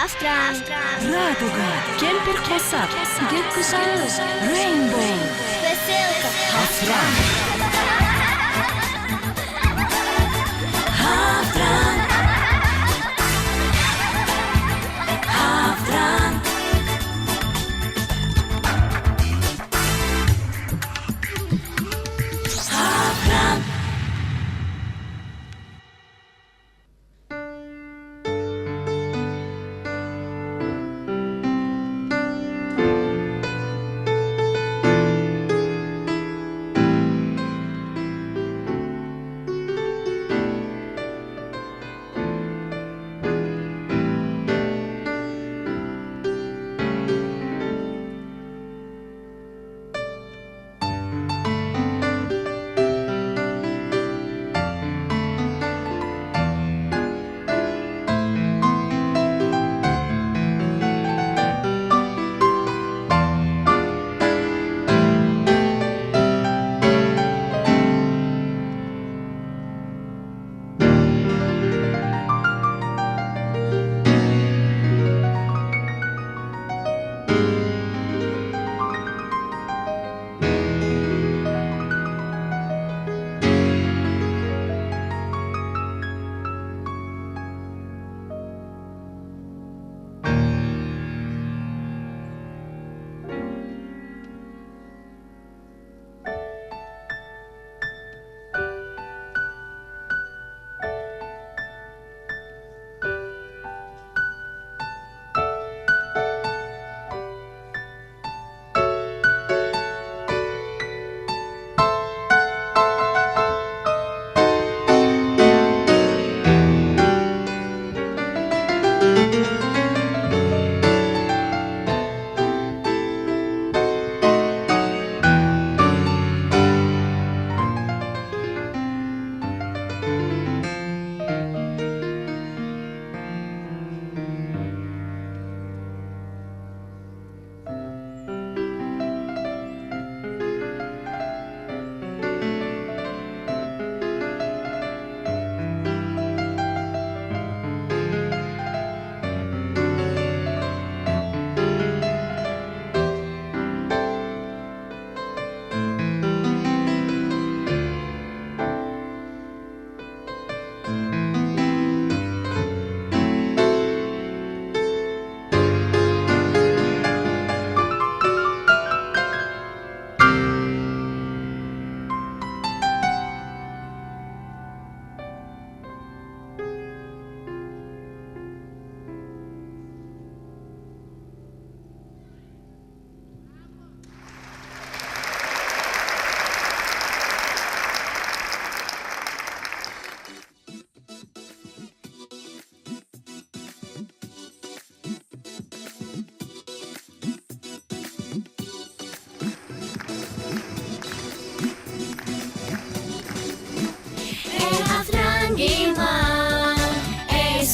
هفت رنگ радуга, кемпер косак, геккусаус, рейнбоу, веселка هفت رنگ هفت رنگ هفت رنگ هفت رنگ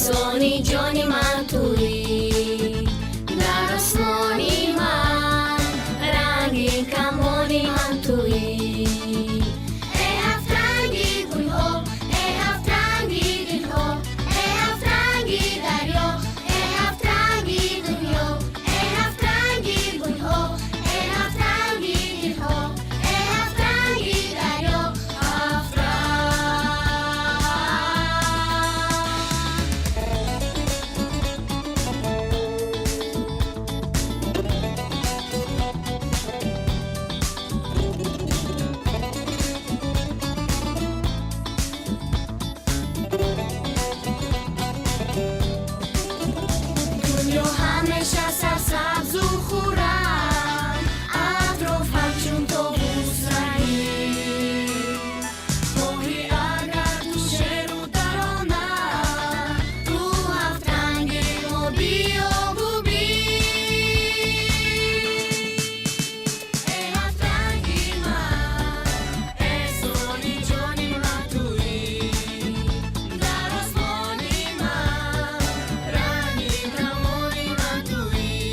جانی جانی من تویی در آسمانی من رنگی کمانی من تویی ای هفت رنگی گل ها ای هفت رنگی دل ها ای هفت رنگی دریا ای هفت رنگی دنیا ای هفت رنگی گل ها ای هفت رنگی دل ها ای هفت رنگی دریا هفت رنگ دنیا همیشه سرسبز و خورم اطرافم چون طاووس رنگی خواهی اگر تو شعر و ترانه تو هفت رنگی ما بیا و بی ای هفت رنگی من ای سونی جانی من تویی در آسمانی من رنگی کمانی من تویی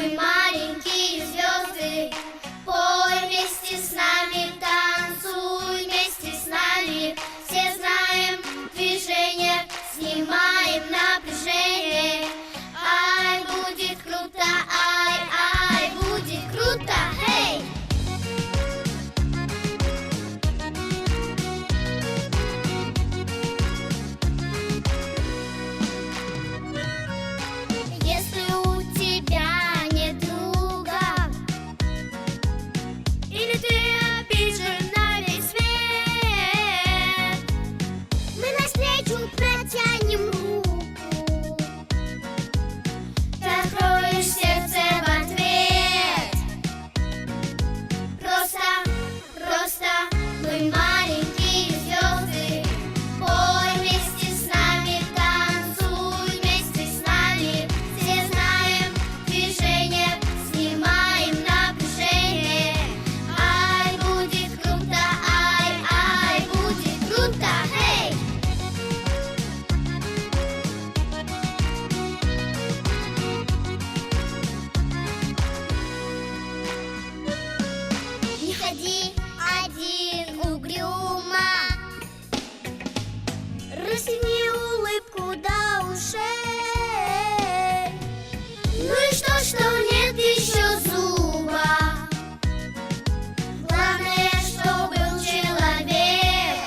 мы маленькие звезды. Пой вместе с нами, танцуй вместе с нами. Все знаем движение, снимаем напряжение. Ай, будет круто, ай, будет круто, эй! Если у тебя нет друга, или ты обижен на весь свет, мы навстречу протянем руку. Ты откроешь сердце в ответ. Просто мы маленькие звезды. Пой вместе с нами, танцуй вместе с нами. Все знаем движение, снимаем напряжение. Ай, будет круто, ай, будет круто, эй! Не ходи один угрюмо, растяни улыбку до ушей. Ну и что нет еще зуба? Главное, что был человек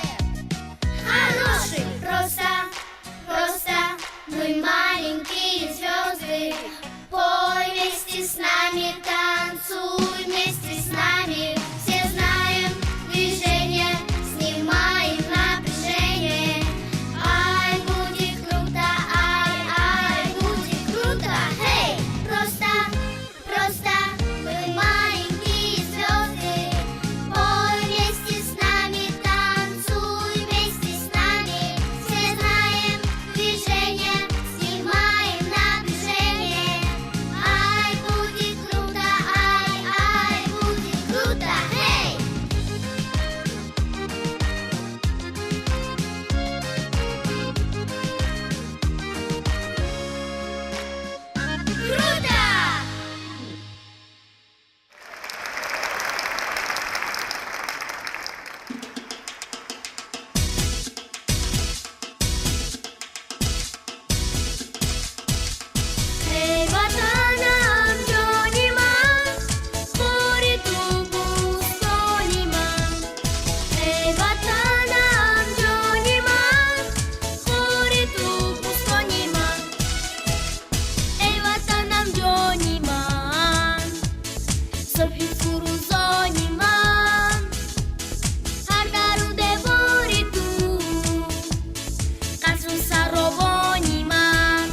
хороший. Просто мы маленькие звезды. Пой вместе с нами, танцуй вместе с нами. Все знаем движение, снимаем напряжение. Ай, будет круто, ай, будет круто, эй! Просто мы маленькие звезды. Пой вместе с нами, танцуй вместе с нами. Все знаем движение, снимаем напряжение. Ай, будет круто, ай, будет круто, эй! Круто! Эй, ватанам джониман, хори тубу стониман. Эй, ватанам джониман, хори тубу стониман. Эй, ватанам джониман, сопли фурузониман. Хардару девори ту, касун саровониман.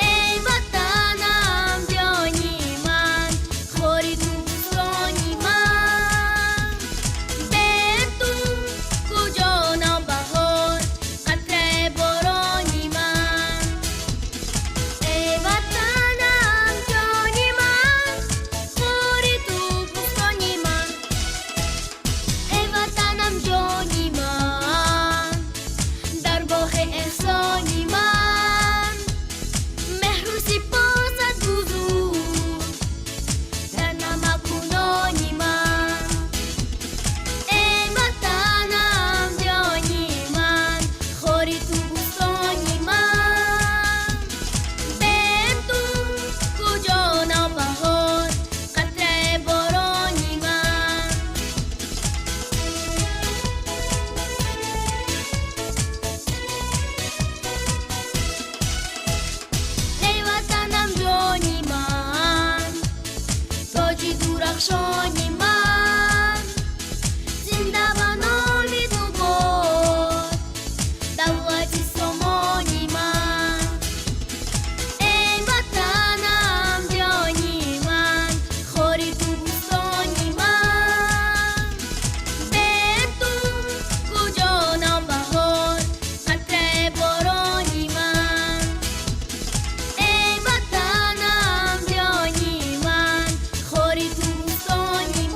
Эй, ватанам джониман, хори тубу стониман. Бенту куджонам бахор, катре борониман. Эй, ватанам джониман, хори тубу стониман. Эй, ватанам джониман, дар боғи эҳсониман. Меҳру сипосат бузург, дар намакунониман. Эй, ватанам джониман, хори тубу стониман. Бенту куҷонам баҳор, қатре борониман. Эй, ватанам ҷониман, тоҷи дурахшониман. Зинда ба номи ту бод, давлати сомониман. Эй, ватанам ҷониман, хори тубу стониман. Бенту куҷонам баҳор, қатре борониман. Эй, ватанам ҷониман, хори тубу стониман.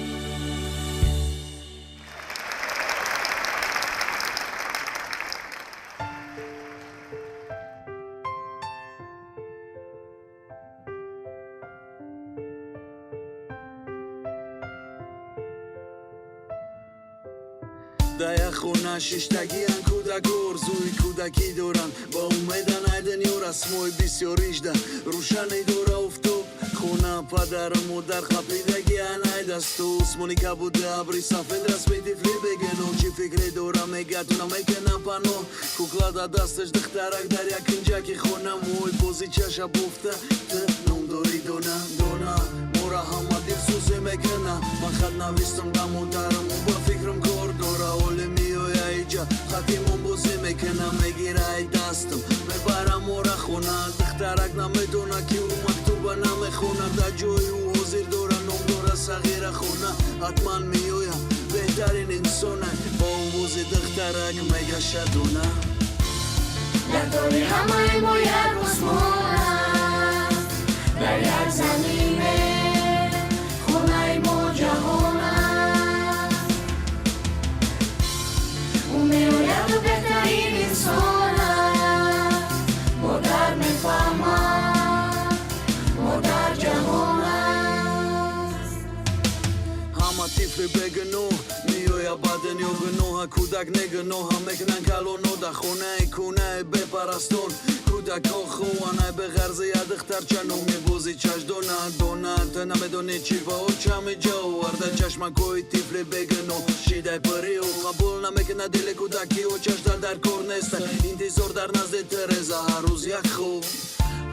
خدای خونه ششتگی ان کودک ارزوی کودکی دارن با اومدن عیدن یو رسموی بسیار ایجده روشنی دوره افتوب خونه پدر مادر خپیدگی ان عید است و اسمونی که بوده ابری سفید رسمی تفلی بگن و چی فکری دوره میگتونه میکنه پنو کوکلا دا دستش دخترک در یک اینجا خونه موی بازی چشم بفته نم داری دونه مورا همه دیر سوزی میکنه من خد نویستم دا مادرم و با فکرم کار داره اولی میوی ایجا خطیمون بازی میکنه میگیره ای دستم میبرم مورا خونه دخترک نمیدونه که او مکتوبه نمیخونه دا جوی او حضیر داره نم داره صغیر خونه حتما میویم بهترین انسانه با اون بازی دخترک میگه شدونه نداری همه ما یک رسمان است در یک زمینه خونه ما جهان است اون میوید و بهترین انسان است مادر میفهمد مادر جهان است همه تیفلی بگنو میویا بدن یا گنوه کودک نگنوه میکنن کلونو در خونه کونه بپرستون کودک ها خوانه به غرزه یه دختر چنو میبوزی چش دونه تا نمیدونی چی و او چمی جا ورده چشم کوی تیفلی بگنو شیده پری و قبول نمیکنه دل کودکی و چش در کار نیسته انتظار در نزد ترزه هر روز یک خوب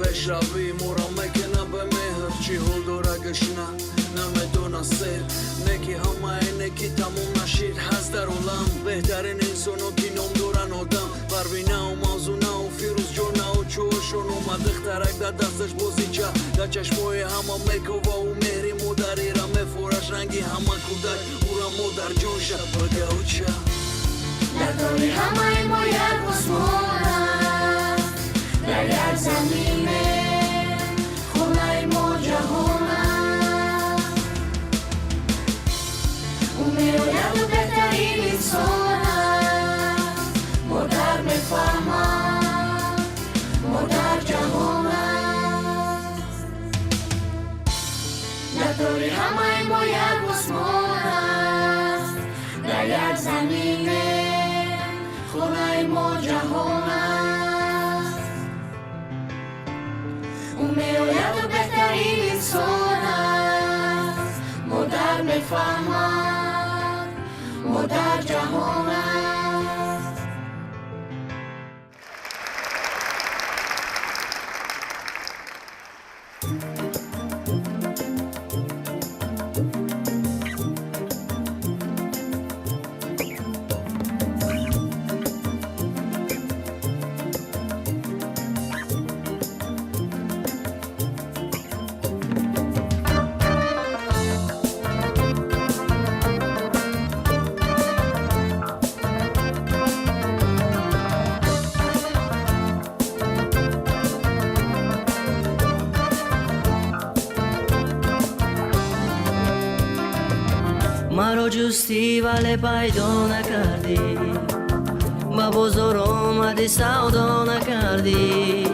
بشروی مورا میکنه به مهر چی حول داره گشنه نمیدونه سر نکی همه نکی تموم نشید هست در عالم بهترین انسانو که نام دارن آدم پروینه و موزونه و فیروز جونه و چوشون اومد دخترک در دستش بازی چه در چشمای همه میکوه و مهری مادری را میفورش رنگی همه کودک او را مادر جون شد بگه او چه نداری همه ما یک رسمان است در یک زمینه خونه ما جهان است اون میوید و بهترین انسان است مادر میفهمد مادر جهان است نداری همه ما یک رسمان است در یک زمینه خونه ما جهان است اون میوید و بهترین انسان است مادر میفهمد مادر جهان است مرا جستی ولی پیدا نکردی با بازار آمدی سودا نکردی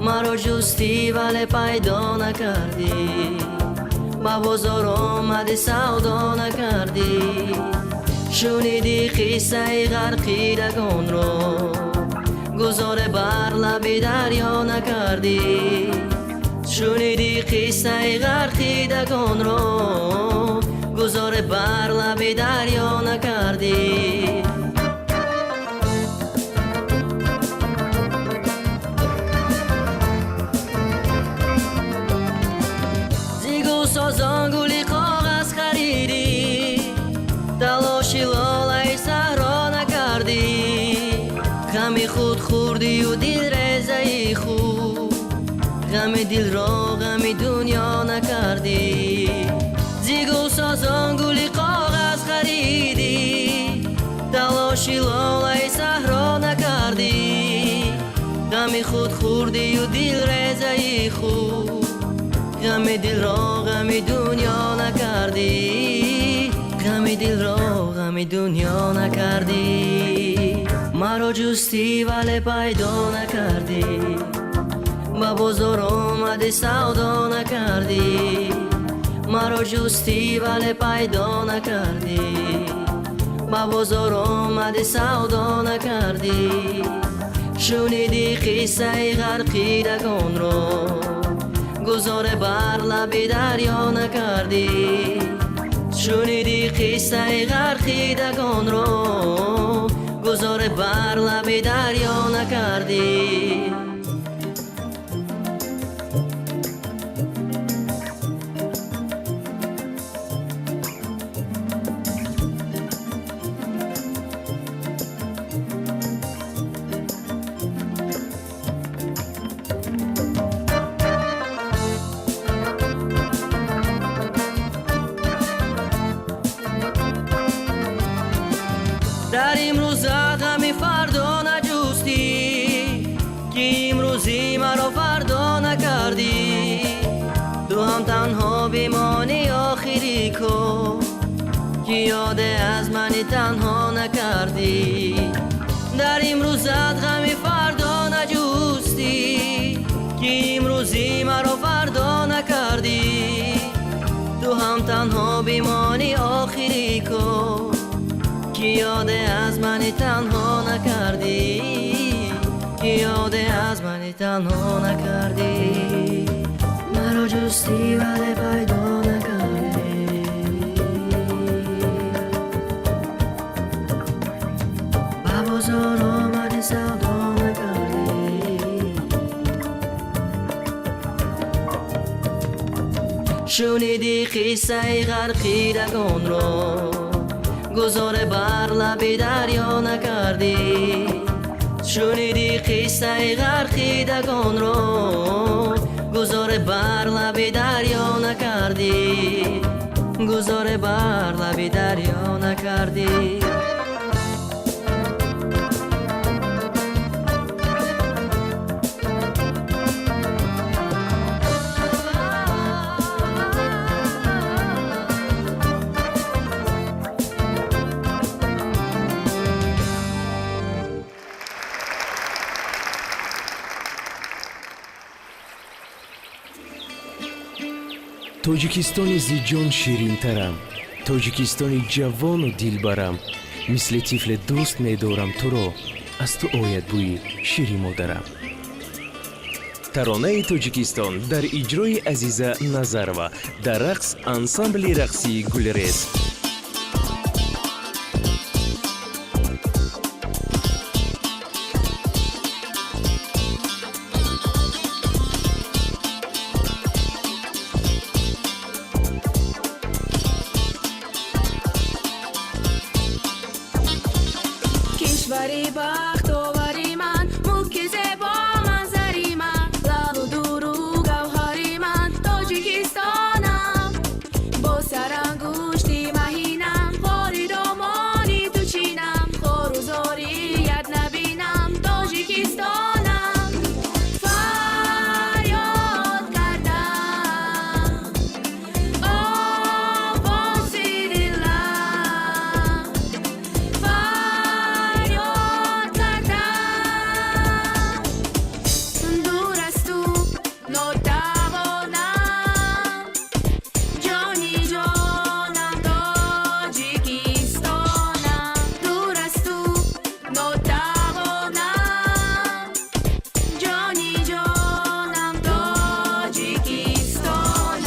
مرا جستی ولی پیدا نکردی با بازار آمدی سودا نکردی شنیدی قصه غرقیدگان را گذار بر لب دریا نکردی شنیدی قصه غرقیدگان را گذار بر لب دریا نکردی زیگو سازان گلی کاغذ خریدی تلاشی لالای صحرا نکردی غم خود خوردی و دل رزه خود غم دل را غم دنیا نکردی زیگو سازان گلی کاغذ خریدی تلاشی لالای صحرا نکردی غم خود خوردی و دل رزه خود غم دل را غم دنیا نکردی غم دل را غم دنیا نکردی مرا جستی ولی پیدا نکردی با بازار آمدی سودا نکردی مرا جستی ولی پیدا نکردی با بازار آمدی سودا نکردی شنیدی قصه غرقیدگان را گذار بر لب دریا نکردی شنیدی قصه غرقیدگان را گذار بر لب دریا نکردی در امروز غم فردا نجستی که امروزی مرا فردا نکردی تو هم تنها بمانی آخری کو که یاد از من تنها نکردی در امروز غم فردا نجستی که امروزی مرا فردا نکردی تو هم تنها بمانی آخری کو که یاد از من تنها نکردی که یاد از من تنها نکردی مرا جستی ولی پیدا نکردی با بازار آمدی سودا نکردی شنیدی قصه غرقیدگان را گذار بر لب دریا نکردی شنیدی قصه غرقیدگان را گذار بر لب دریا نکردی گذار بر لب دریا نکردی тоҷикистони зиҷон ширинтарам тоҷикистони ҷавону дилбарам мисли тифле дӯст медорам туро аз ту ояд бӯи шири модарам таронаи тоҷикистон дар иҷрои азиза назарова дар рақс ансамбли рақсии гулрез کشوری بختاوری من ملک زیبا منظری من لب و دور و گوهری من تاجیکستانم با سرانگشتی مهینم خاری دامانی تو چینم خار و زاریت نبینم تاجیکستانم فریاد کردم آوازی دلم فریاد کردم دور از تو ناتوانم جانی جانم تاجیکستانم دور از تو ناتوانم جانی جانم تاجیکستانم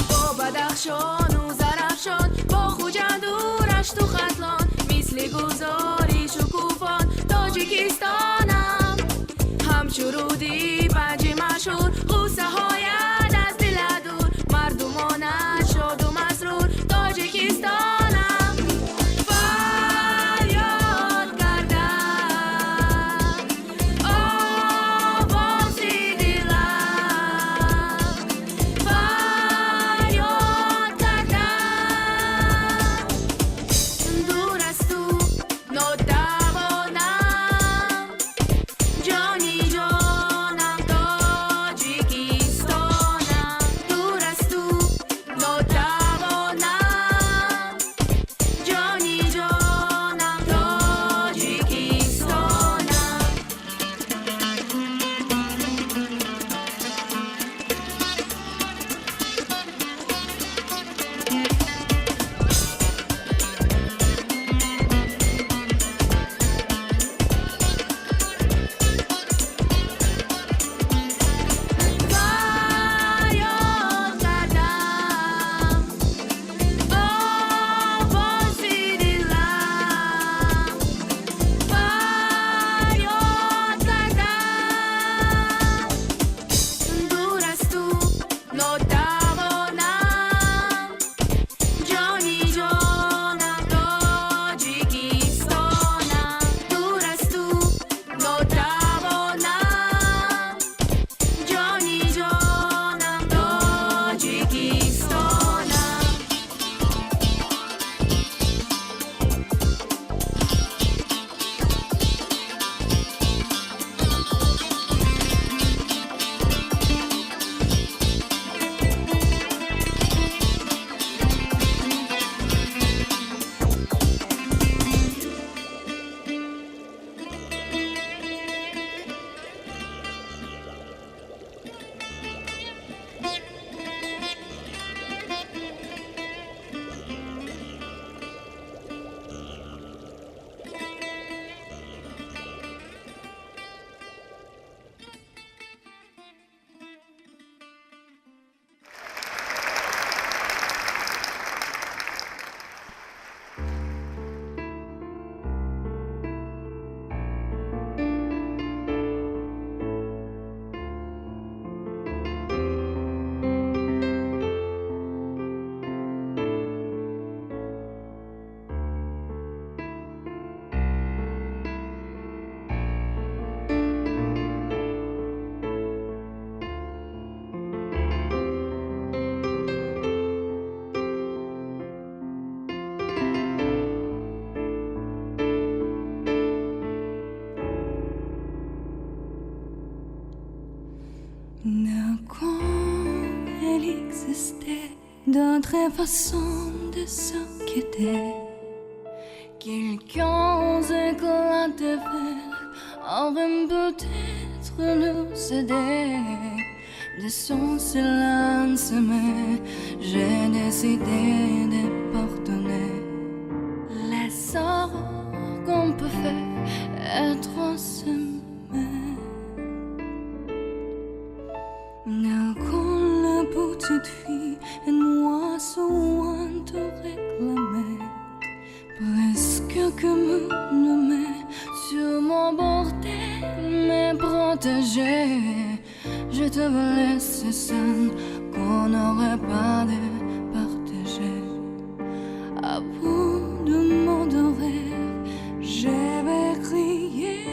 با بدخشان و زرفشان با خوجند و رشت و ختلان مثل گزاری شکوفان تاجیکستانم همچو رودی پنج مشهور قصه هایت از دل دور مردمانش شاد و مسرور تاجیکستانم فریاد کردم آوازی دلم فریاد کردم دور از تو ناتوانم جانی جانم تاجیکستانم Quand il existait d'autres façons de s'inquiéter, quelqu'un éclat de verre aurait peut-être nous aider de son silence, mais j'ai décidé de pardonner les sorts qu'on peut faire être s'aimer. Quand la petite fille et moi souvent te réclamait, presque comme une main sur mon bordel me protéger, je te laisse seul qu'on n'aurait pas de partager. À bout de mots de rêve, je vais crier.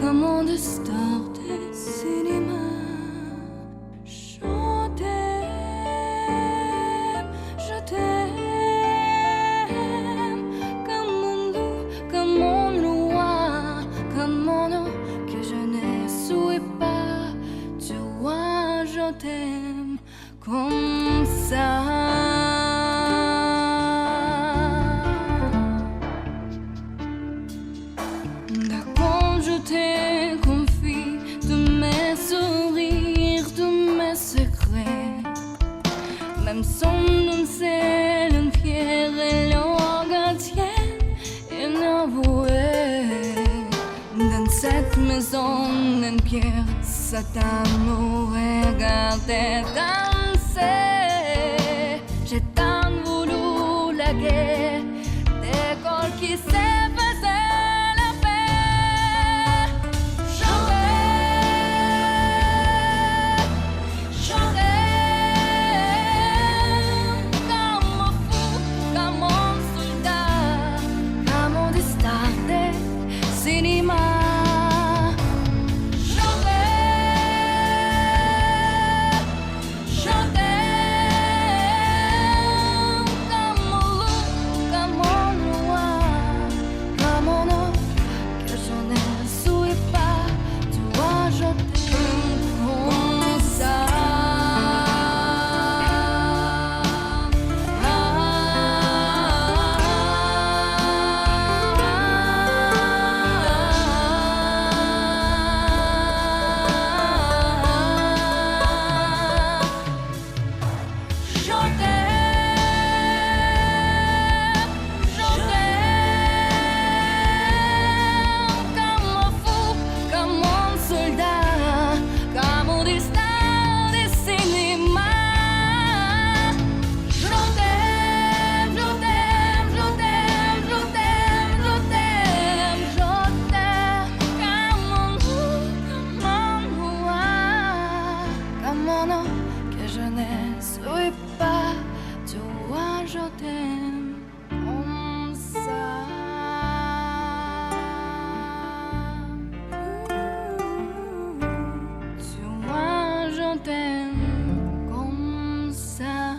Comme un star de cinéma, je t'aime, comme un loup, comme un roi, comme un nom que je ne suis pas. Tu vois, je t'aime comme ça. T'ai confie de mes sourires, de mes secrets, même sans une seule, une pierre et l'organtienne inavouée. Dans cette maison en pierre, Satan nous regardait danser. J'ai tant voulu la guerre, des corps qui s'effaçaient. Je toi je t'aime comme ça. Toi je t'aime comme ça.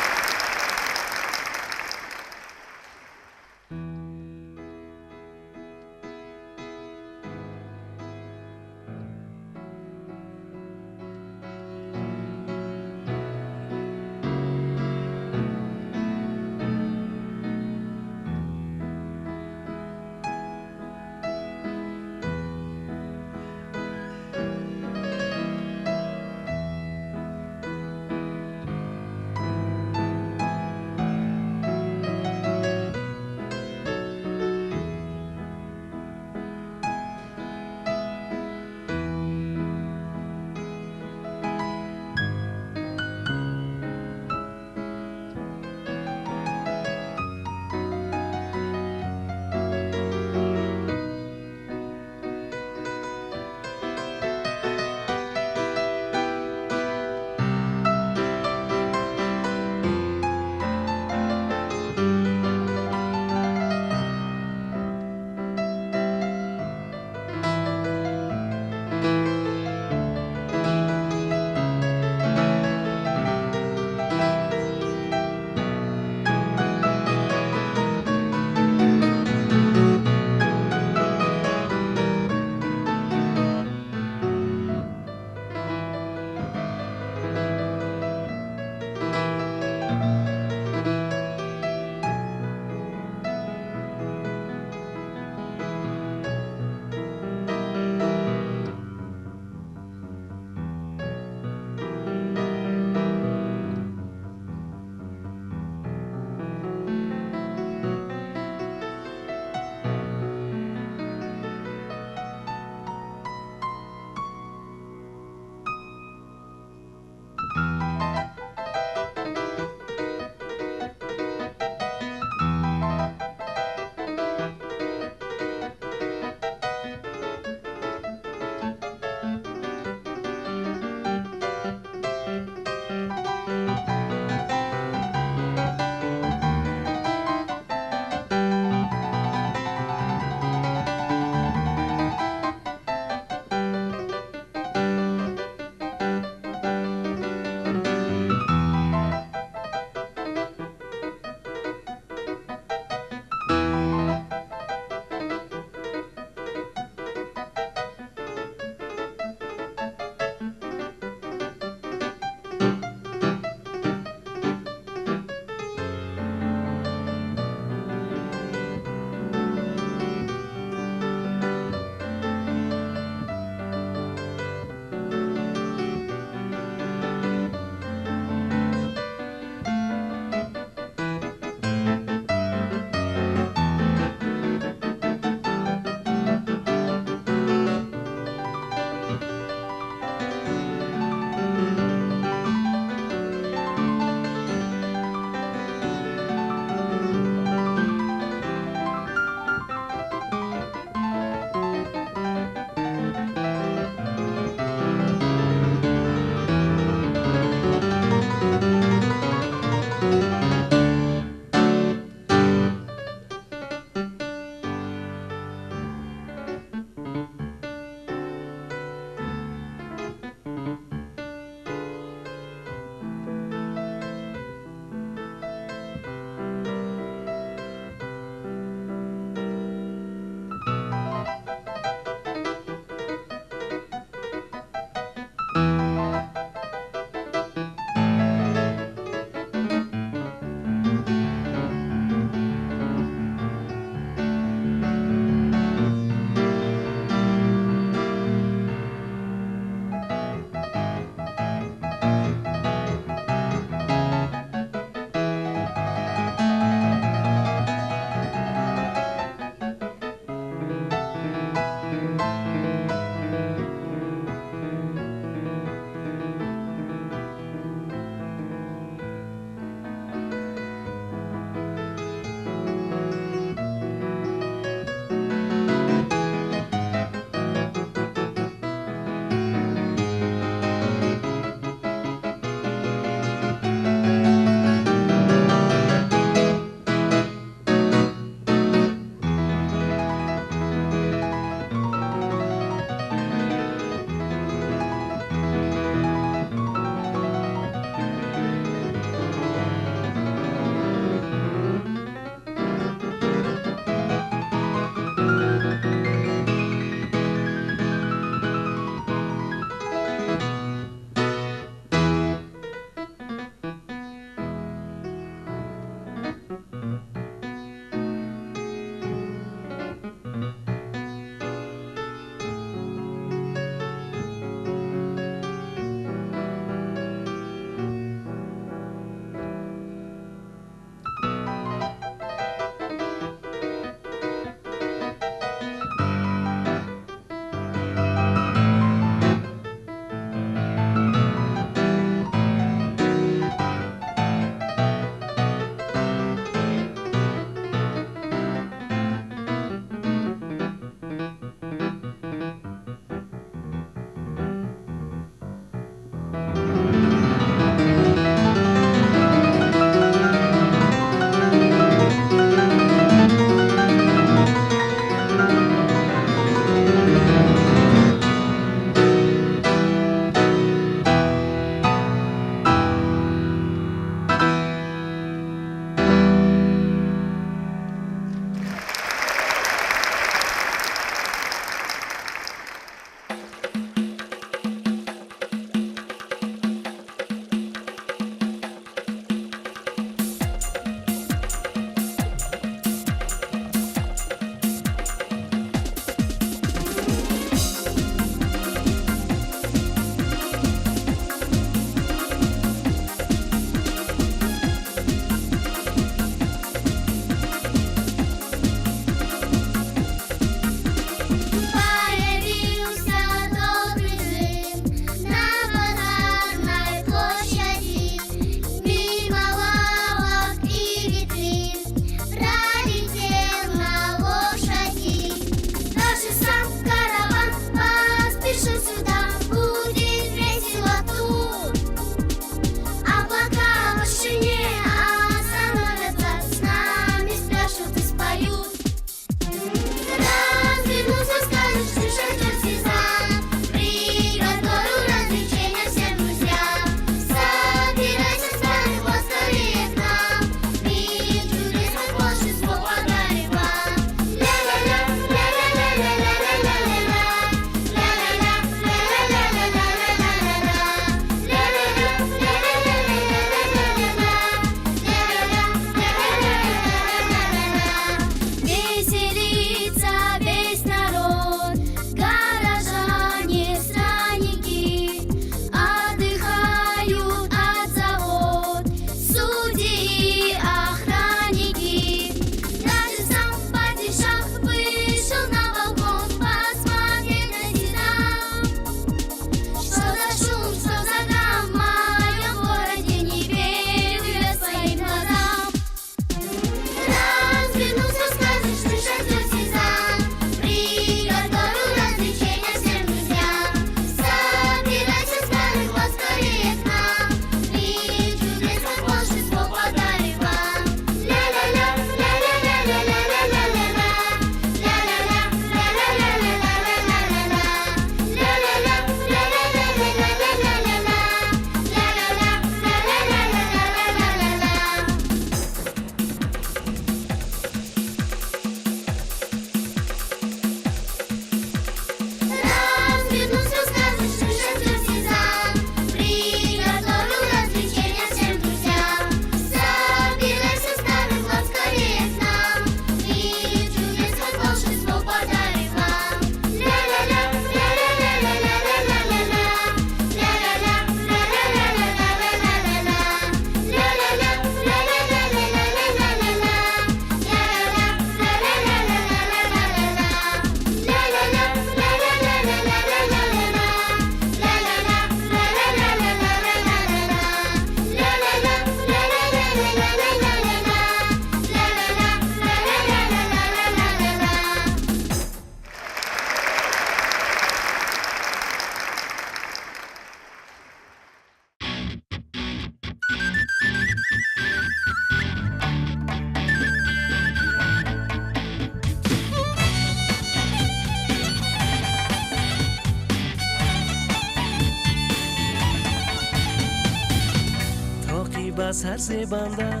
از هر زبنده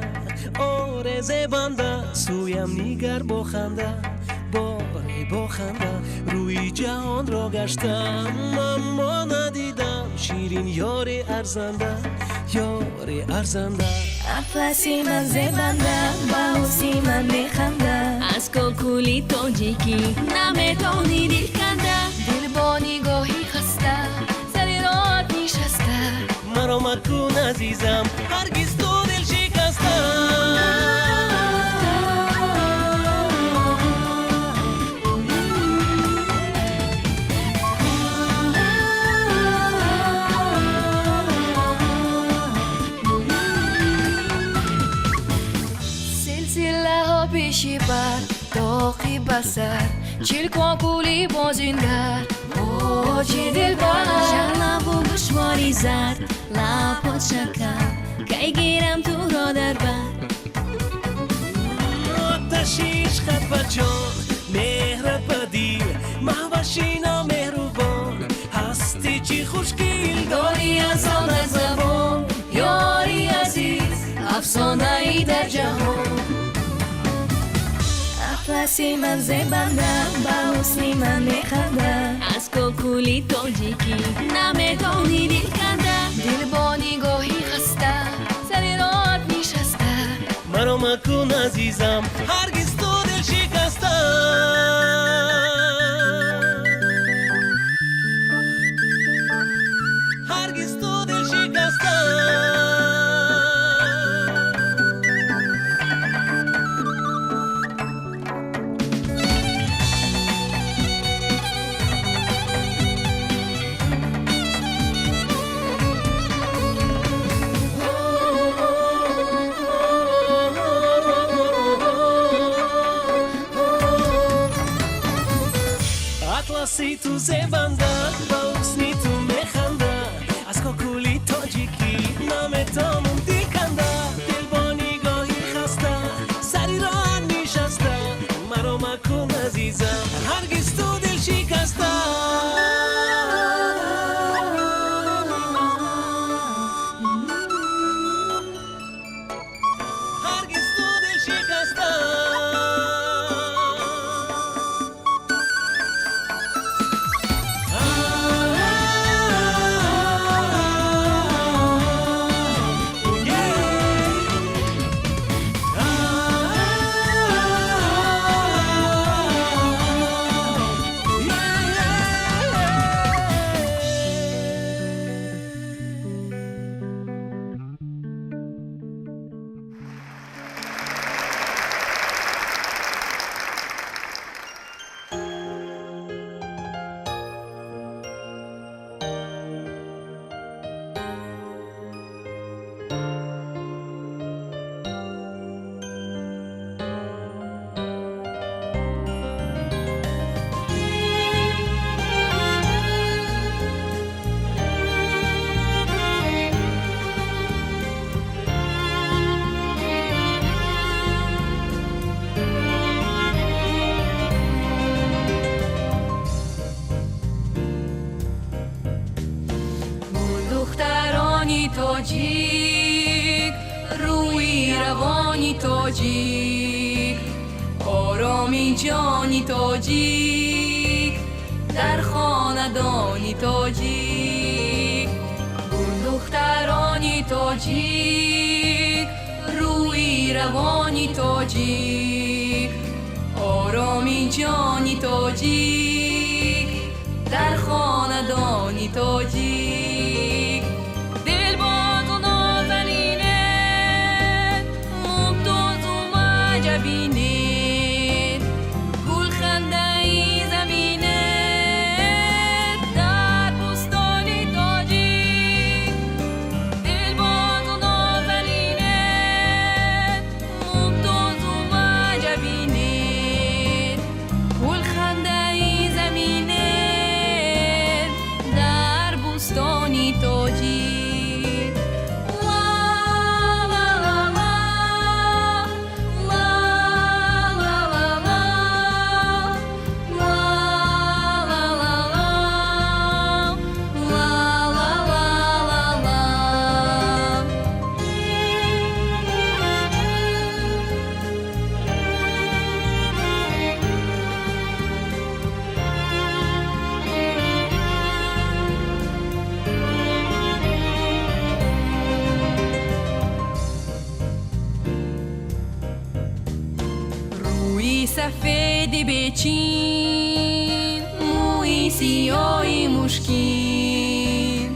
آره زبنده سویم نیگر با خنده باره با خنده روی جهان را گشتم اما ندیدم شیرین یار ارزنده یار ارزنده اطلسی من زبنده باوسی من میخنده از کوکولی تاجیکی نمیتونی دل کنده دل با نگاهی خسته سر رات نشسته مرا مکن عزیزم هرگز تو دل شکسته پیشی بر داغی بسر چیل کن کولی بازین در او چی دل بر شلب و گشماری زد لپات شکر که گیرم تو را در بر آتشیش خط بچان مهر بدیل محوشینا مهروبان هستی چی خوشگیل داری از آن زبان یاری عزیز افسانه ای در جهان اطلسی من زبنده با حسنی من میخنده از کوکولی تاجیکی نمیتونی دل کنده دل با نگاهی خسته سر رات نشسته مرا مکن عزیزم هرگز تو دل شکسته هرگز تو دل شکسته اطلسی تو زبنده با حسنی تو میخنده از کوکولی تاجیکی نمیتونم دل کنده دل با نگاهی خسته سری را نشسته مرا مکن عزیزم هرگز تو دل شکسته هرگز تو دل شکسته تاجیک روی روانی تاجیک آرامی جانی تاجیک در خاندانی تاجیک گل دخترانی تاجیک روی روانی تاجیک آرامی جانی تاجیک در خاندانی تاجیک دل با تو نازنینه ممتاز و معجبینه گل خنده ای زمینه در بستانی تاجیک دل با تو نازنینه ممتاز و معجبینه گل خنده ای زمینه در بچین موی سیاهی مشکین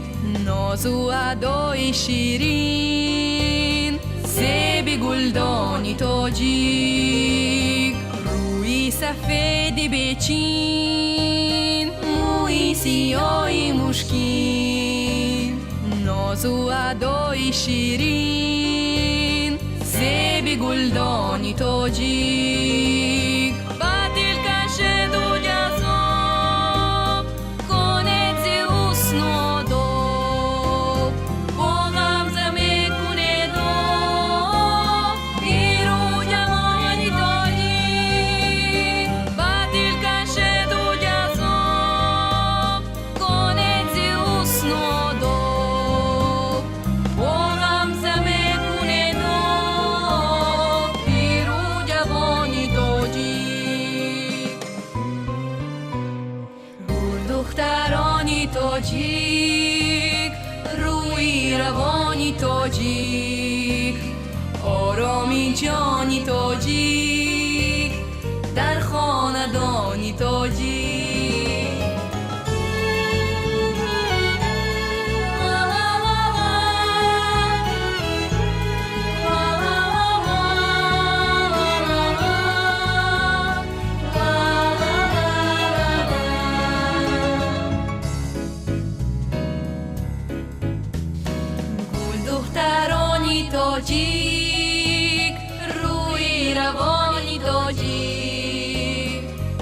ناز و ادای شیرین زیب گلدانی تاجیک روی سفید بچین موی سیاهی مشکین ناز و ادای شیرین زیب گلدانی تاجیک باطل کشه دو جذاب کنه زیوس ناداب با غمزه میکنه داب پیرو جوانی تاجیک باطل کشه دو جذاب کنه زیوس ناداب با غمزه میکنه داب پیرو جوانی تاجیک دخترانی تاجیک روی روانی تاجیک آرامی جانی تاجیک در خاندانی تاجیک دخترانی تاجیک روی روانی تاجیک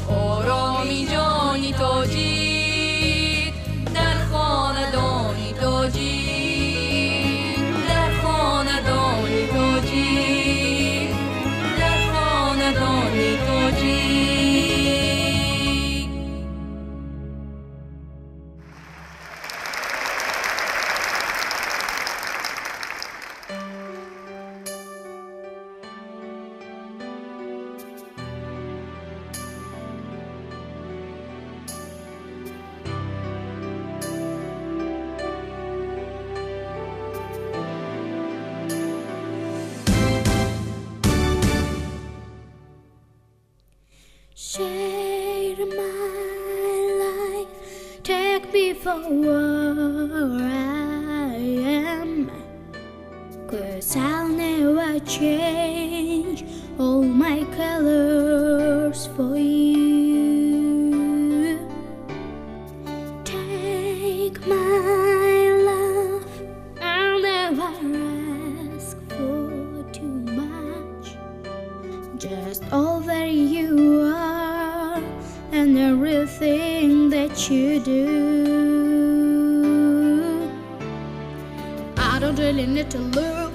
آرامی جانی تاجیک در خاندانی تاجیک در خاندانی تاجیک در خاندانی تاجیک Share my life, take me for where I am, 'cause I'll never change all my colors for you. Take my love, I'll never ask for too much, just all that you are and everything that you do. I don't really need to look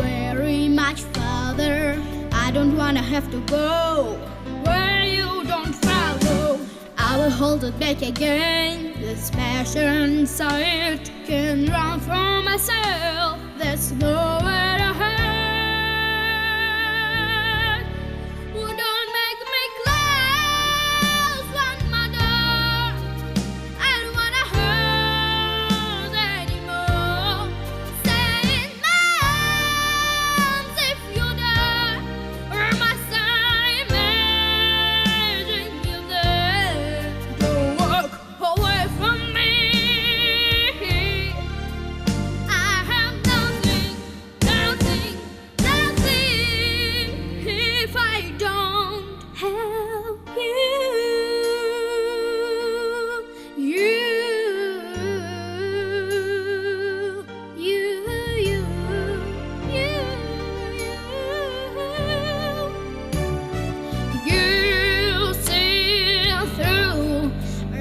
very much further. I don't wanna have to go where you don't follow. I will hold it back again. This passion so it can run from myself. There's nowhere to hide. Oh, don't make me close one more door. I don't wanna hurt anymore. Stay in my arms if you dare, or must I imagine you there? Don't walk away from me. I have nothing, nothing, nothing if I don't have you. You see through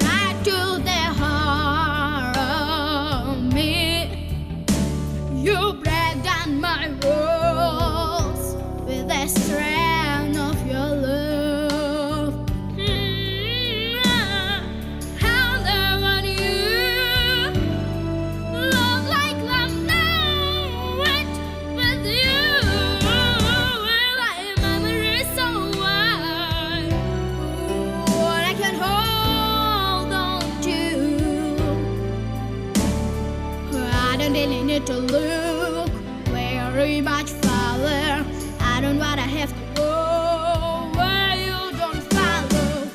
right to the heart of me. You break down my walls with the strength of your love. How never you love like I'm now with you. My memory so wide, what I can hold on to. I don't really need to look very much farther. I don't wanna have to go where you don't follow.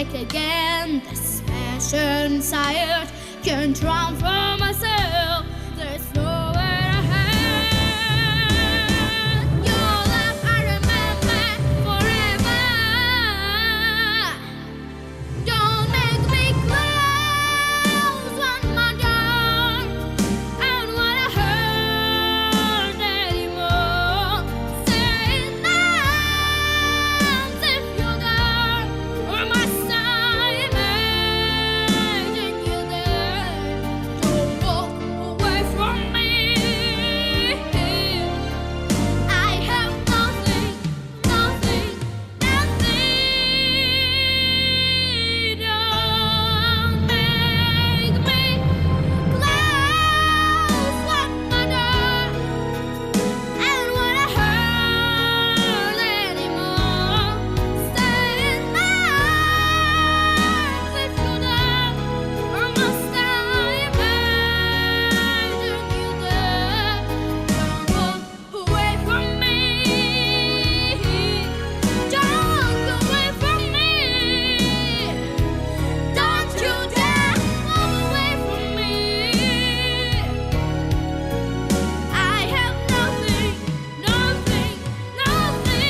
awake again. This passion inside can't run from myself. There's nowhere to hide. Your love I remember forever. Don't make me close one more door. I don't wanna hurt anymore. Stay in my arms if you're there, or must I imagine you there? Don't walk away from me. I have nothing, nothing, nothing. Don't make me close one more door. I don't wanna hurt anymore. Stay in my arms if you're there, or must I imagine you there? Don't walk away from me. Don't walk away from me. Don't you dare walk away from me. I have nothing, nothing, nothing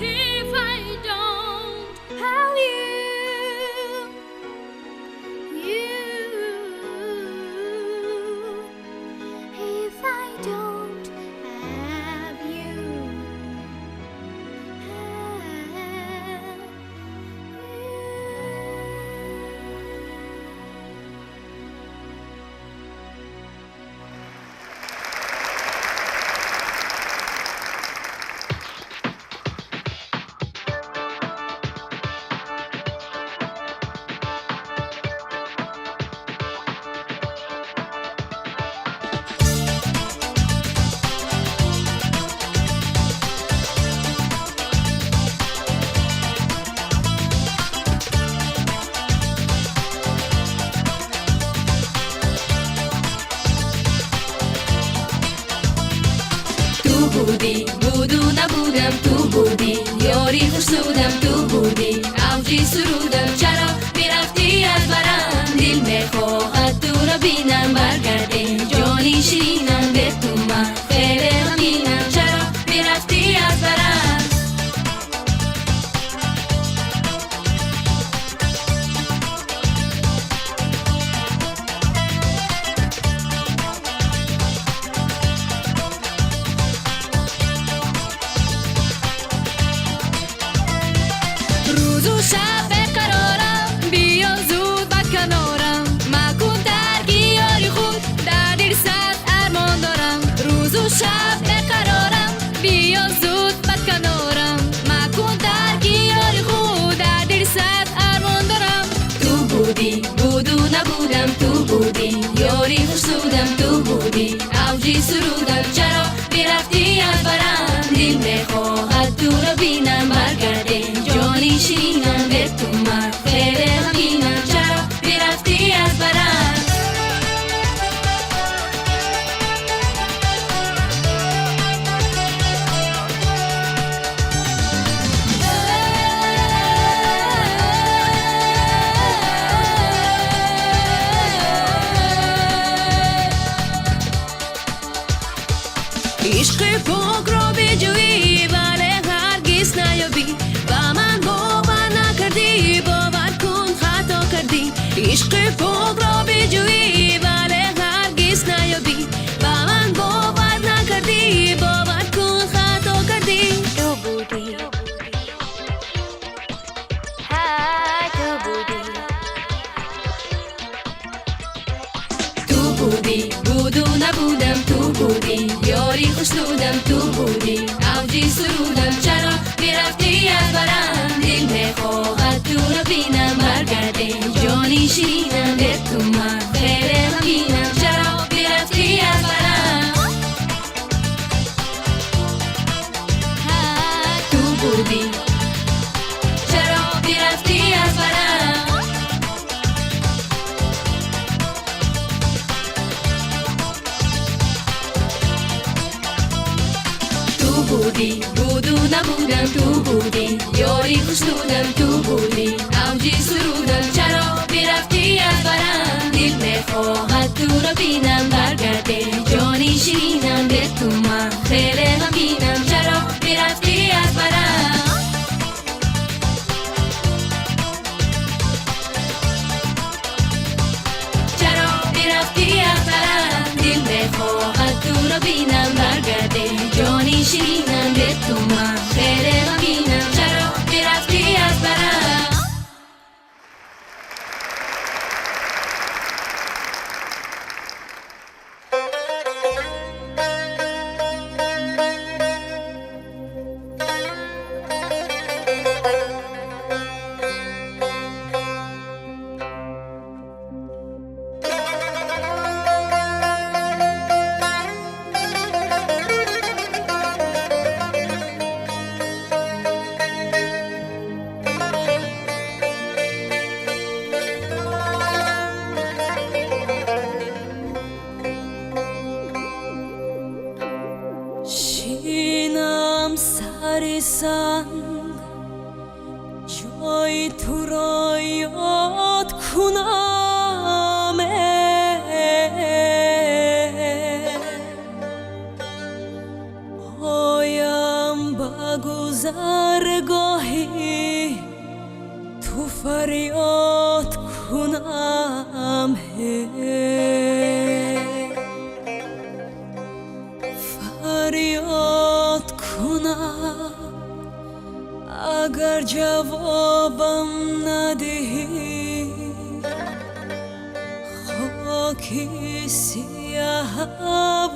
if I don't have you. If I don't have you. Tu budi, budu nabudam, tu budi, yori khusudam, tu budi, avji surudam, charo mirafti az baram, dil mekhohat tu ra binam, bargade joni shirinam, betuma khere ghaminam, charo mirafti az baram. روز و شب قرارم بیا زود بد کنارم مکن درگی یاری خود در دل صد ارمان دارم روز و شب قرارم بیا زود بد کنارم مکن درگی یاری خود در دل صد ارمان دارم تو بودی بودو نبودم تو بودی یاری خوشودم تو بودی اوجی سرودم چرا میرفتی از برم دل میخواهد تو رو بینم برگرده جانی شینم به تو من خیلی غمینم چرا میرفتی از برم عشق پاک را بجویی ولی هرگز نیابی و من باور نکردی باور کن خطا کردی عشق پاک را بجویی ولی هرگز نیابی و من باور نکردی باور کن خطا کردی تو بودی تو بودی بودو نبودم تو بودی یاری خوشنودم تو بودی اوجی سرودم چرا میرفتی از برم دل میخواهد تو رو بینم برگرده جانی شیرینم به تو من خیلی غمینم چرا میرفتی از برم تو بودی چرا میرفتی از برم بودی بودو نبودم تو بودی یاری خوشنودم تو بودی تو را یاد کنم پایم با گذرگاهی تو فریاد کنم فریاد کنم اگر جوابم ندهی خاکی سیاه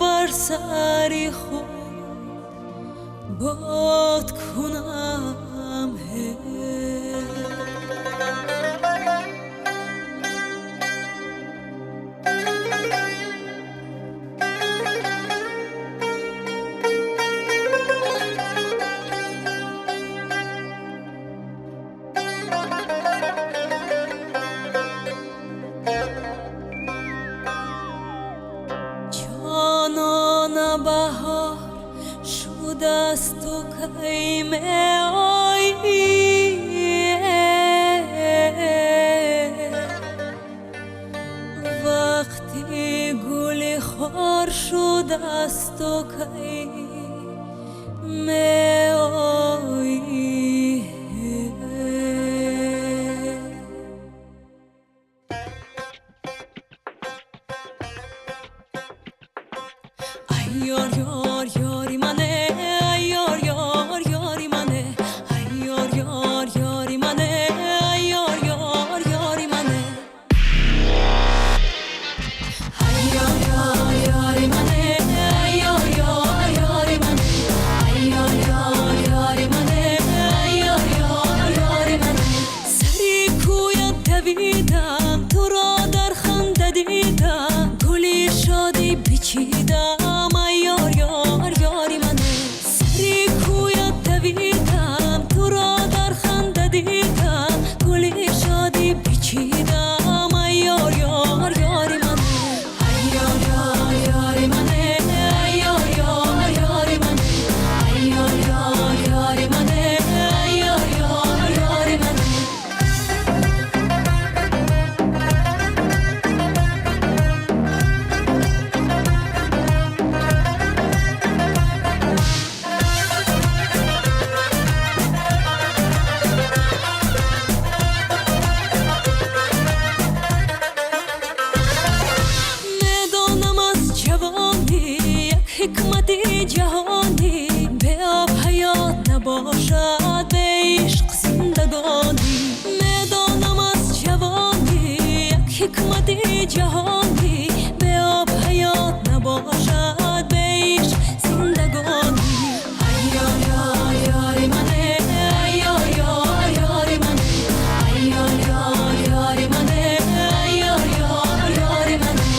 بر سری خود باد کنم جانان بهار شده است و کیمه آیی وقتی گل خار شده است و کیمه آیی یار یار یاری منه یار یار یاری منه یار یار یاری منه یار یار یاری منه یار یار یاری منه یار یار یاری منه یار یار یاری منه یار یار یاری منه سری کویت دویدم تو را در خنده دیدم گلی شادی بچیدم حکمت جهانی به آب حیات نباشد به عشق زندگانی میدانم از جوانی یک حکمت جهانی به آب حیات نباشد به عشق زندگانی یار یار یاری منه یار یار یاری منه یار یار یاری منه یار یار یاری منه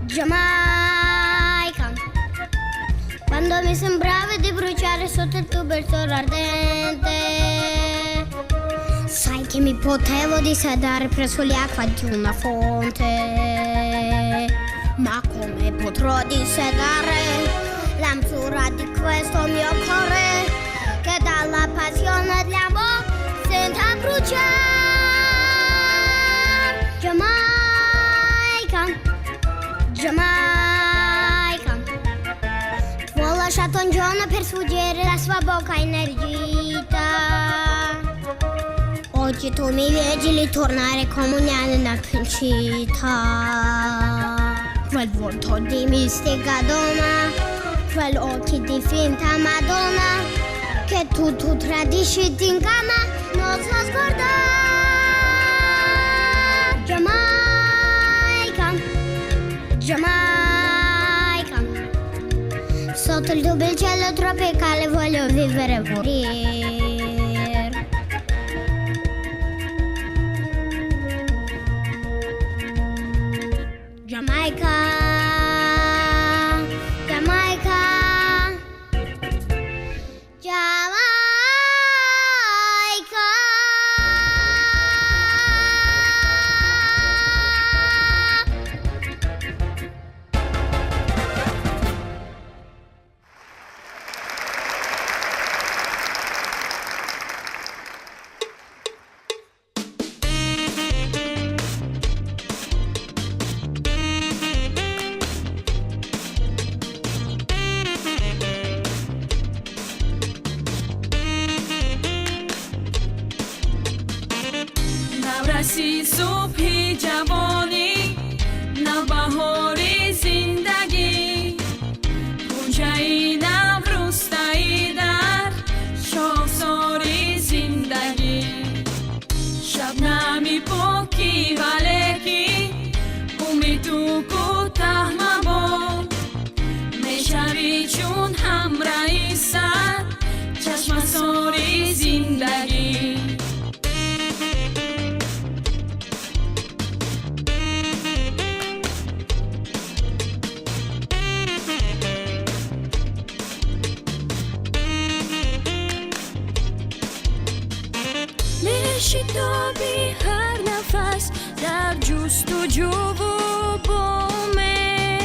Jamaican. Quando mi sembrava di bruciare sotto il tubo il sole ardente, sai che mi potevo dissedare presso le acque di una fonte. Ma come potrò dissedare l'amsura di questo mio cuore che dalla passione dell'amore senta bruciare? Jamaican, Jamaican. Tu ho lasciato un giorno per sfuggire la sua bocca innergita. Oggi tu mi vedi ritornare come un'anima appincita. Quel volto di mistica donna quello che difende Madonna, che tu tradisci ti inganna, non so scordare. Jamaica, sotto il tuo bel cielo tropicale voglio vivere e morire. Jamaica, Jamaica, Jamaica. نورسی صبحی جوانی نوبهاری زندگی گونجایی نوروستایی در شاخساری زندگی شبنمی پاکی ولکی عمری تو کوتاه مباد میشوی چون همراهی سر چشم ساری زندگی شتابی هر نفس در جستجو و بومه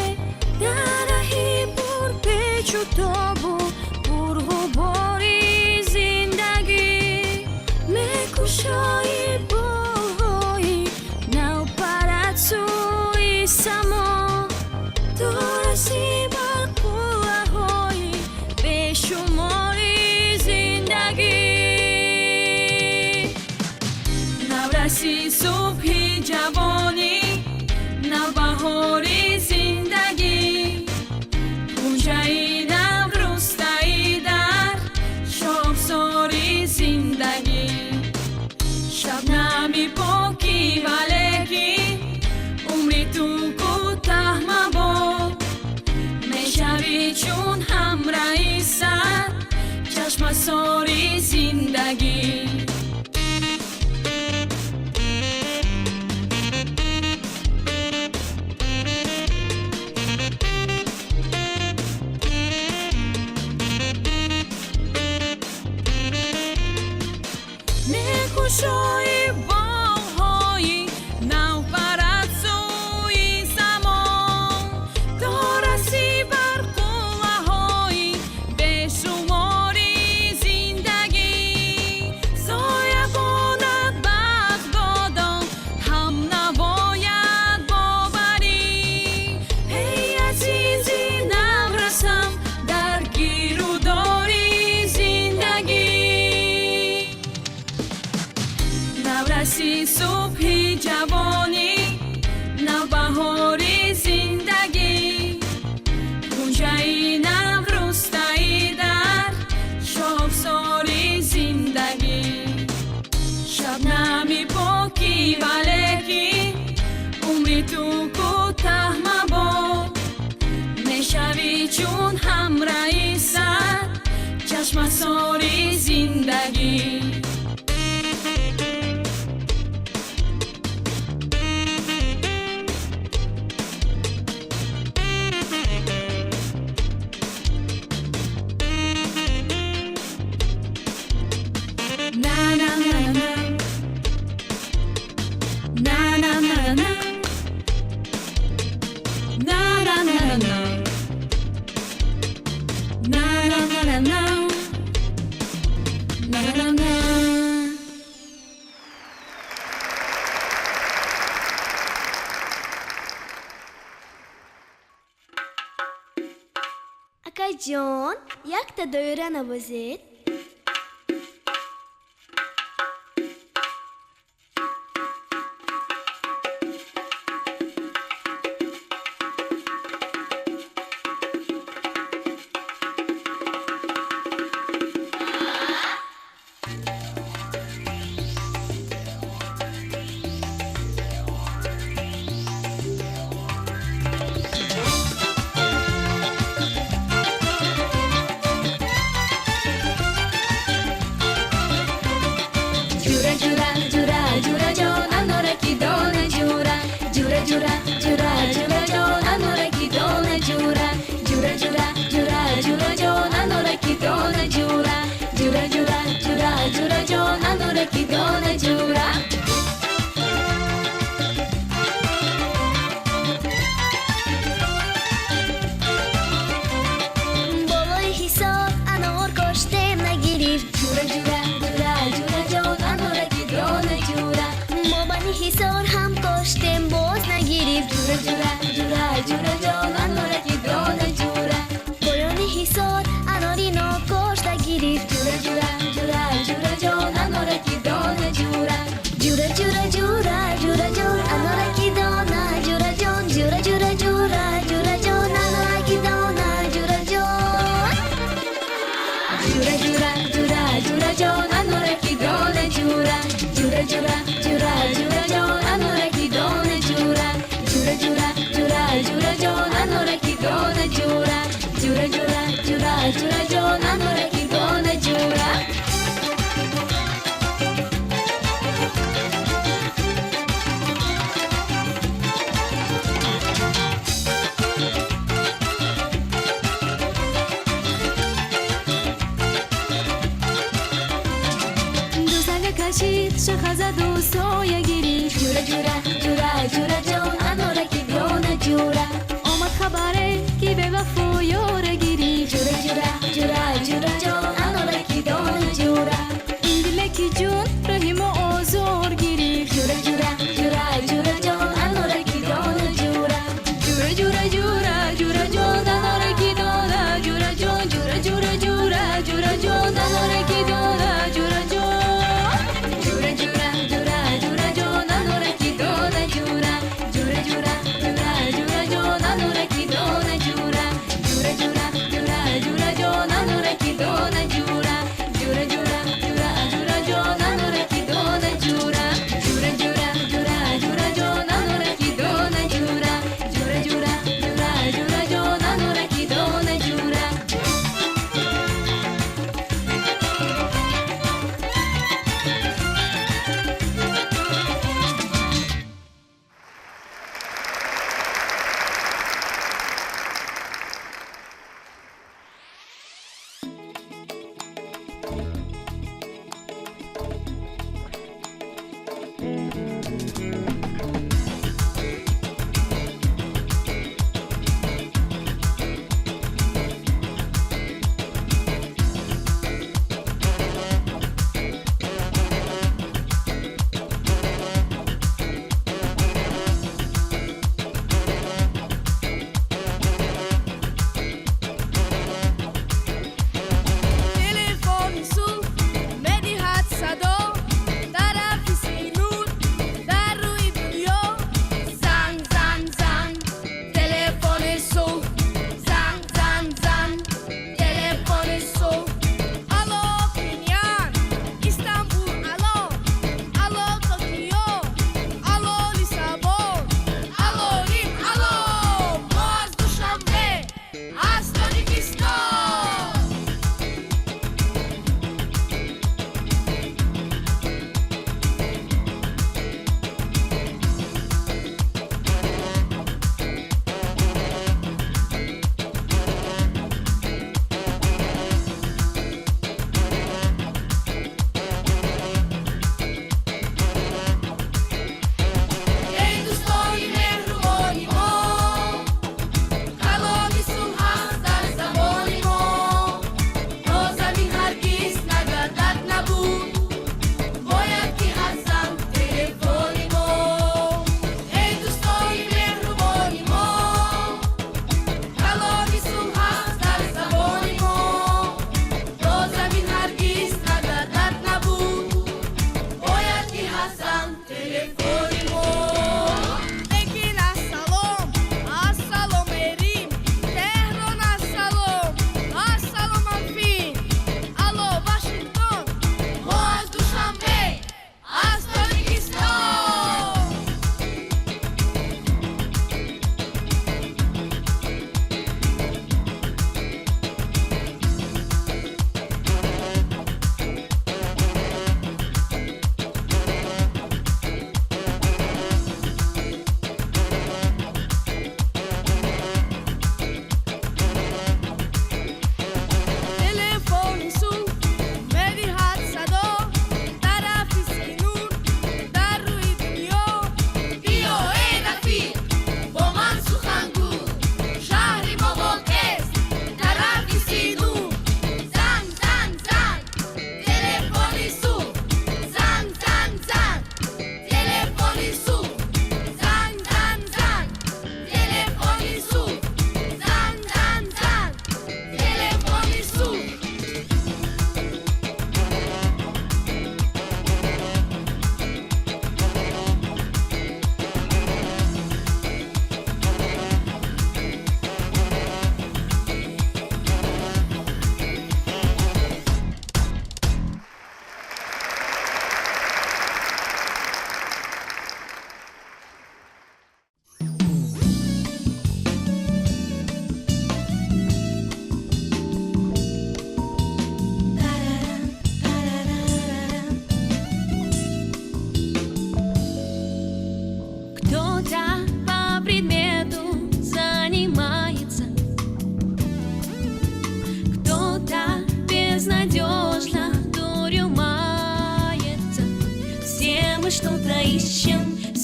در راهی پر پیچ و تاب و پر غباری زندگی میکشایی باهایی نو پرد سوی سما تو رسی بر قوه های به شماری زندگی نورسی صبحی جوانی نوبهاری زندگی گونجایی نوروستایی در شاخساری زندگی شبنمی پاکی ولکی عمری تو کوتاه مباد میشوی چون همراهی سر چشم ساری زندگی میکشایی باهایی نو پرد سوی زمان تا رسی بر قوه های به شماری زندگی سایه کند بغدادم هم نباید باوری ای عزیزی نورسم در گیر و داری زندگی نورسی صبحی جوانی نوبهاری زندگی گونجایی نوروستایی در شاخساری زندگی شبنمی پاکی ولکی عمری تو کوتاه مباد میشوی چون همراهی سر چشم ساری زندگی Akay John, jak ta dojra na vozit? jura jura jura jo nanore ki dona jura jura jura jura jura jo nanore ki dona jura jura jura jura jura jo nanore ki dona jura بالای حساب انار کاشتم نگیرید jura jura jura jura jo nanore ki dona jura مامانی حسار هم کاشتم باز نگیرید jura jura jura jura jo nanore ki dona jura پایان حسار اناری ناکاش نگیرید jura jura jura jura jo nanore ki dona jura جورا جورا جورا جورا جون انارا کی دانا جورا جون جورا جورا جورا جورا جون انارا کی دانا جورا جون jura jura jura jura jo nanore ki dona jura jura jura jura jura jo nanore ki dona jura jura jura jura jura jo nanore ki dona jura jura jura jura jura jo nanore ki dona jura کشید شاخه زد و سایه گیرید جورا جورا جورا جورا جان اناره کی دونه جورا آمد خبره کی به وفا یاره گیرید جورا جورا جورا جورا جان اناره کی دونه جورا این دل کی جون رحیم و آزار گیرید جورا جورا جورا جورا جان اناره کی دونه جورا جورا جورا جورا جورا جان اناره کی دونه جورا جان جورا جورا جورا جورا جان اناره کی دونه جورا جان jura jura jura jura jo nanore ki dona jura jura jura jura jura jo nanore ki dona jura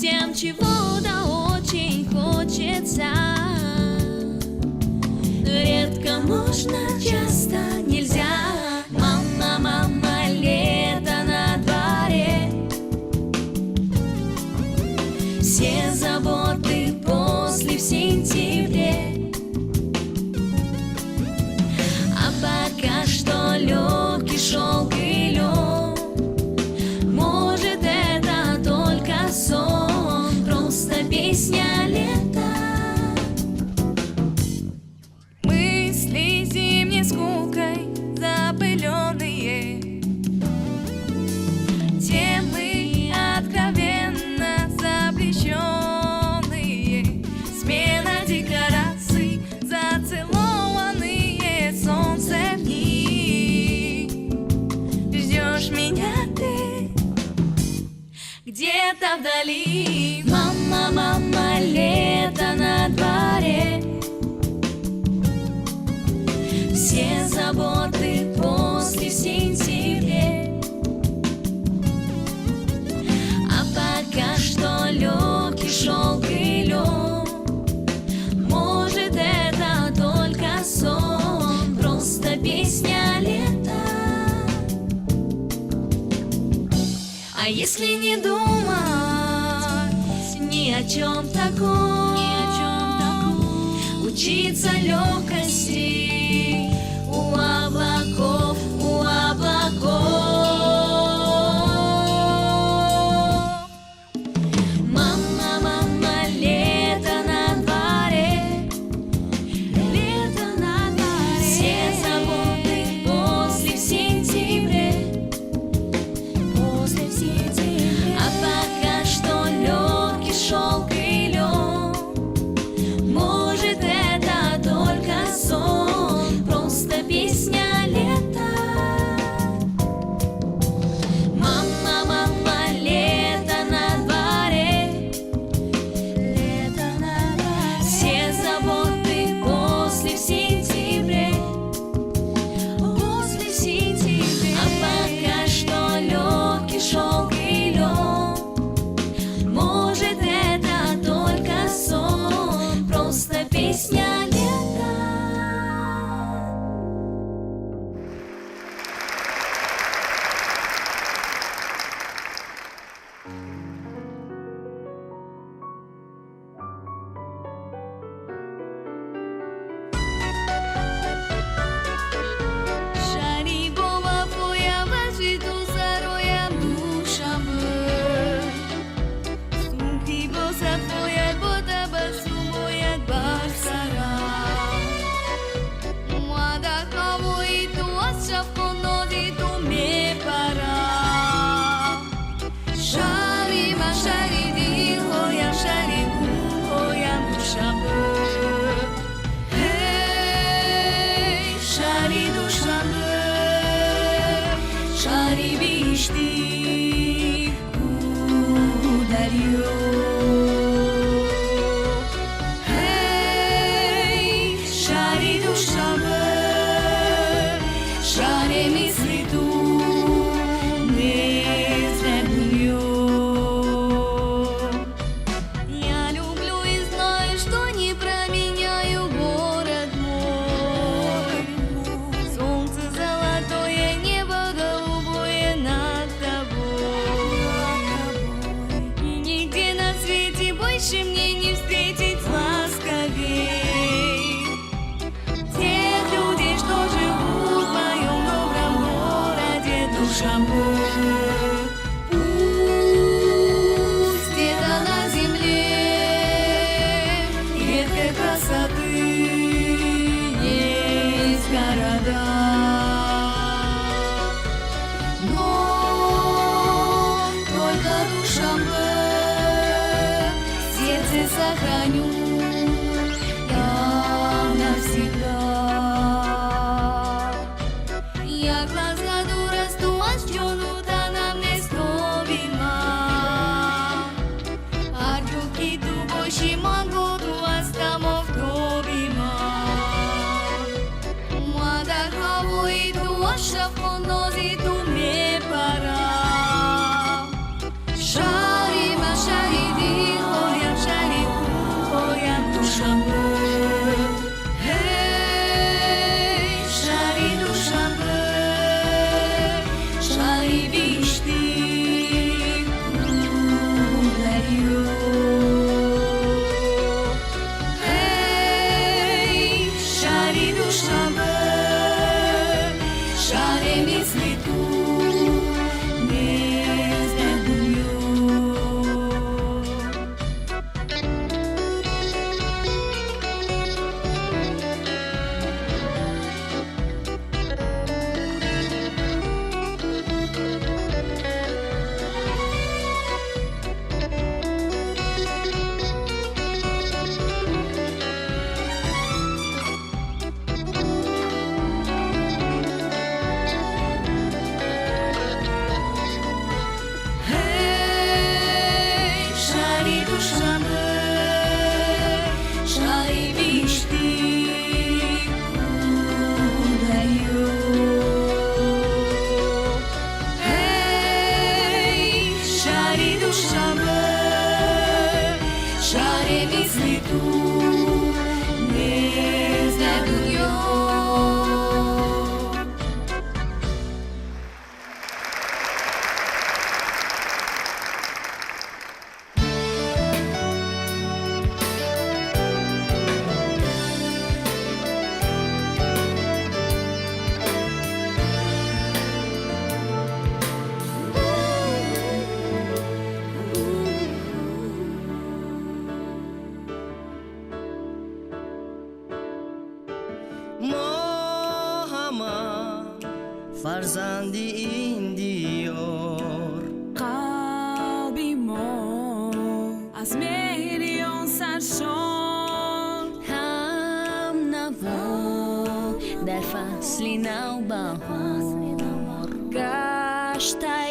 всем чего-то очень хочется. Редко можно, часто нельзя. Мама, мама, лето на дворе. Все заботы после в сентябре. А пока что легкий шелк и лед. Может, это только сон, просто песня лета. Мысли зимней скукой запыленные, темы откровенно запрещенные, смена декораций, зацелованные солнцем дни. Ждешь меня ты где-то вдали. Мама, мама, лето на дворе. Все заботы после в сентябре. А пока что легкий шелк и лед. Может, это только сон, просто песня лета. А если не думать ни о чем таком, учиться легкости у облаков, у облаков. Мама, мама, лето на дворе. Лето на дворе. Все заботы после в сентябре. После в сентябре. А пока что легкий шелк и лед. Может, это только сон, просто песня лета. Мама, мама, лето на дворе. Лето на дворе. Все заботы после в сентябре. После в сентябре. А пока что легкий шелк и лед. Может, это только сон, просто песня лета. Шарибова поя вожиту сароя мушамы. Сумки боса поя бода басу моя барсара. Мада кого и ту асшавко ноди ту ме пара. Шарима шариди хоя шарибу хоя мушамы. Эй, шари душамы, шари вишти ударю. Эй, шари душамы, шари мисли ту не землю. Я люблю и знаю, что не променяю город мой. Солнце золотое, небо голубое над тобой. И нигде на свете больше мне не встретить ласковей тех людей, что живут в моем добром городе Душанбе. Пусть где-то на земле редкой красоты есть города, но только Душанбе в сердце сохраню я навсегда. Я глаза дурасту, а щену та нам не стобима. А руки тубоши манготу астамов тобима. Мада кого и ту ашавко нози ту ме пара. Шарима шариди فرزندی این دیار. قلبی ما از مهریان سرشار، هم نوا در فصلی نوبهار گشته